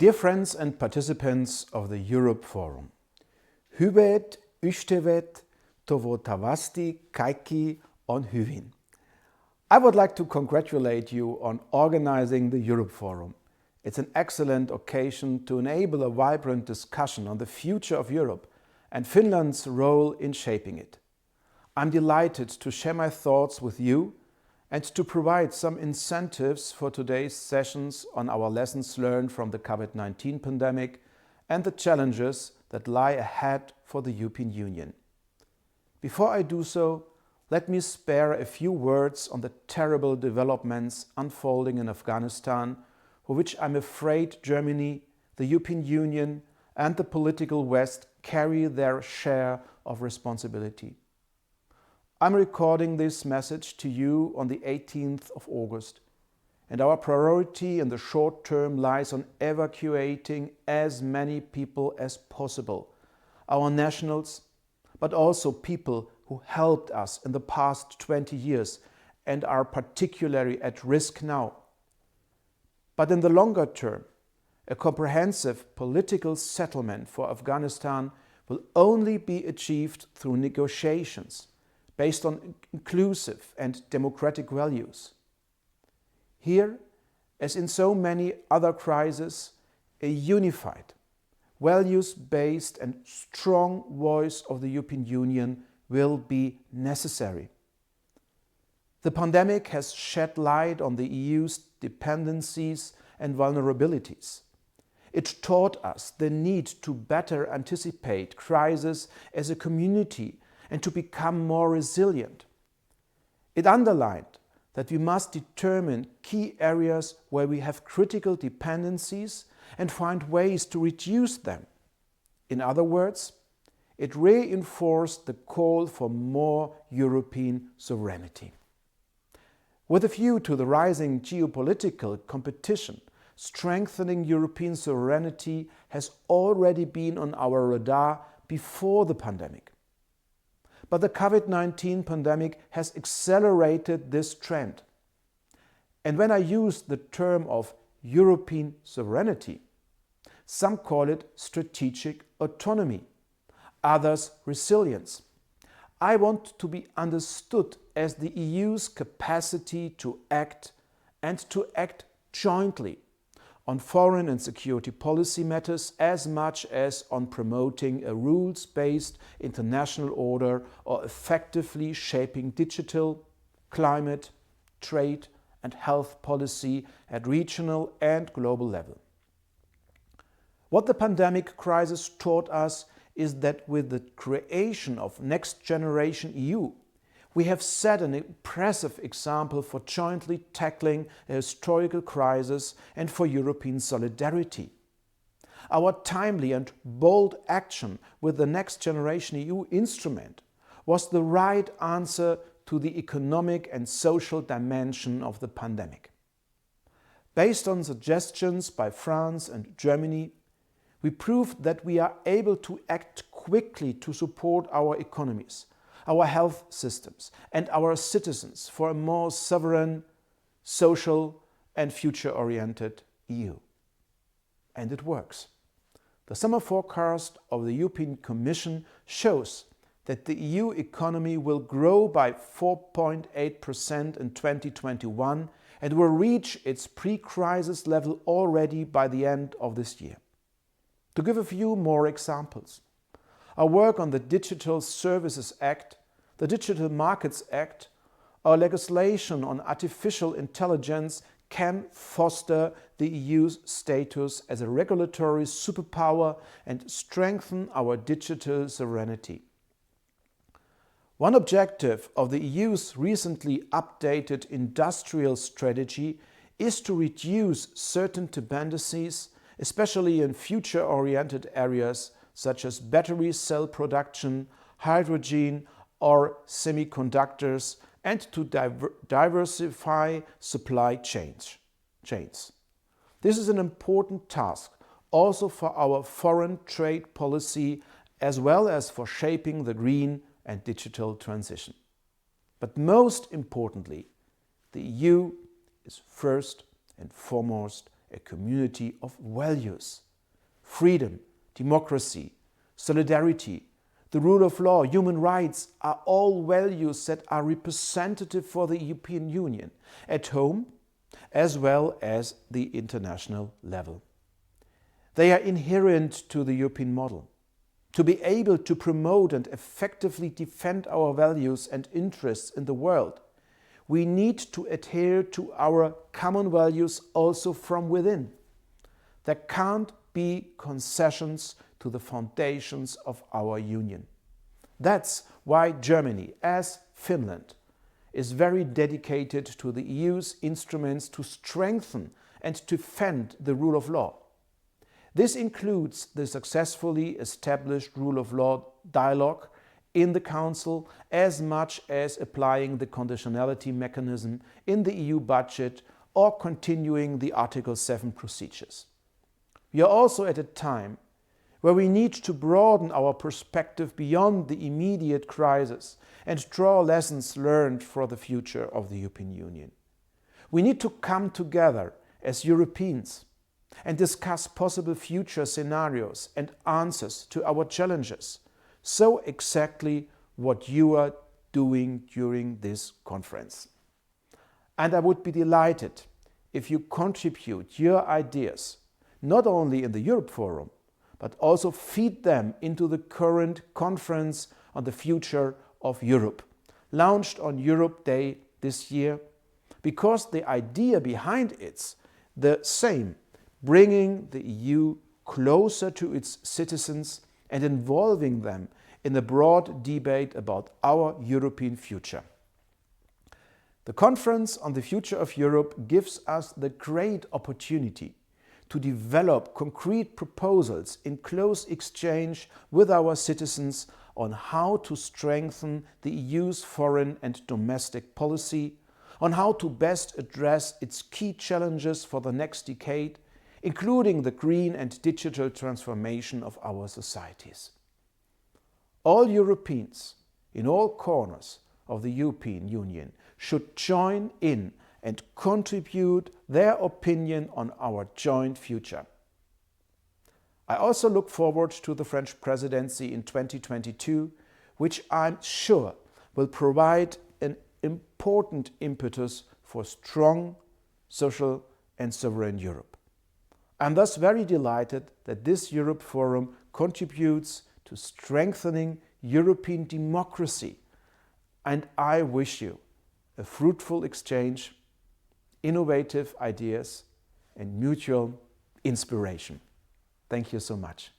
Dear friends and participants of the Europe Forum, Hübet, Üştevet, Tovotavasti, Kaiki on Hyvin. I would like to congratulate you on organizing the Europe Forum. It's an excellent occasion to enable a vibrant discussion on the future of Europe and Finland's role in shaping it. I'm delighted to share my thoughts with you and to provide some incentives for today's sessions on our lessons learned from the COVID-19 pandemic and the challenges that lie ahead for the European Union. Before I do so, let me spare a few words on the terrible developments unfolding in Afghanistan, for which I'm afraid Germany, the European Union and the political West carry their share of responsibility. I'm recording this message to you on the 18th of August, and our priority in the short term lies on evacuating as many people as possible, our nationals, but also people who helped us in the past 20 years and are particularly at risk now. But in the longer term, a comprehensive political settlement for Afghanistan will only be achieved through negotiations based on inclusive and democratic values. Here, as in so many other crises, a unified, values-based and strong voice of the European Union will be necessary. The pandemic has shed light on the EU's dependencies and vulnerabilities. It taught us the need to better anticipate crises as a community and to become more resilient. It underlined that we must determine key areas where we have critical dependencies and find ways to reduce them. In other words, it reinforced the call for more European sovereignty. With a view to the rising geopolitical competition, strengthening European sovereignty has already been on our radar before the pandemic. But the COVID-19 pandemic has accelerated this trend. And when I use the term of European sovereignty, some call it strategic autonomy, others resilience. I want to be understood as the EU's capacity to act and to act jointly on foreign and security policy matters as much as on promoting a rules-based international order or effectively shaping digital, climate, trade and health policy at regional and global level. What the pandemic crisis taught us is that with the creation of Next Generation EU, we have set an impressive example for jointly tackling a historical crisis and for European solidarity. Our timely and bold action with the Next Generation EU instrument was the right answer to the economic and social dimension of the pandemic. Based on suggestions by France and Germany, we proved that we are able to act quickly to support our economies, our health systems and our citizens for a more sovereign, social and future-oriented EU. And it works. The summer forecast of the European Commission shows that the EU economy will grow by 4.8% in 2021 and will reach its pre-crisis level already by the end of this year. To give a few more examples, our work on the Digital Services Act, the Digital Markets Act, our legislation on artificial intelligence can foster the EU's status as a regulatory superpower and strengthen our digital sovereignty. One objective of the EU's recently updated industrial strategy is to reduce certain dependencies, especially in future-oriented areas such as battery cell production, hydrogen or semiconductors, and to diversify supply chains. This is an important task also for our foreign trade policy as well as for shaping the green and digital transition. But most importantly, the EU is first and foremost a community of values. Freedom, democracy, solidarity, the rule of law, human rights are all values that are representative for the European Union at home as well as the international level. They are inherent to the European model. To be able to promote and effectively defend our values and interests in the world, we need to adhere to our common values also from within. There can't be concessions to the foundations of our union. That's why Germany, as Finland, is very dedicated to the EU's instruments to strengthen and defend the rule of law. This includes the successfully established rule of law dialogue in the Council, as much as applying the conditionality mechanism in the EU budget or continuing the Article 7 procedures. We are also at a time where we need to broaden our perspective beyond the immediate crisis and draw lessons learned for the future of the European Union. We need to come together as Europeans and discuss possible future scenarios and answers to our challenges. So exactly what you are doing during this conference. And I would be delighted if you contribute your ideas, not only in the Europe Forum, but also feed them into the current conference on the future of Europe, launched on Europe Day this year, because the idea behind it's the same, bringing the EU closer to its citizens and involving them in a broad debate about our European future. The Conference on the Future of Europe gives us the great opportunity to develop concrete proposals in close exchange with our citizens on how to strengthen the EU's foreign and domestic policy, on how to best address its key challenges for the next decade, including the green and digital transformation of our societies. All Europeans in all corners of the European Union should join in and contribute their opinion on our joint future. I also look forward to the French presidency in 2022, which I'm sure will provide an important impetus for strong, social and sovereign Europe. I'm thus very delighted that this Europe Forum contributes to strengthening European democracy, and I wish you a fruitful exchange, innovative ideas and mutual inspiration. Thank you so much.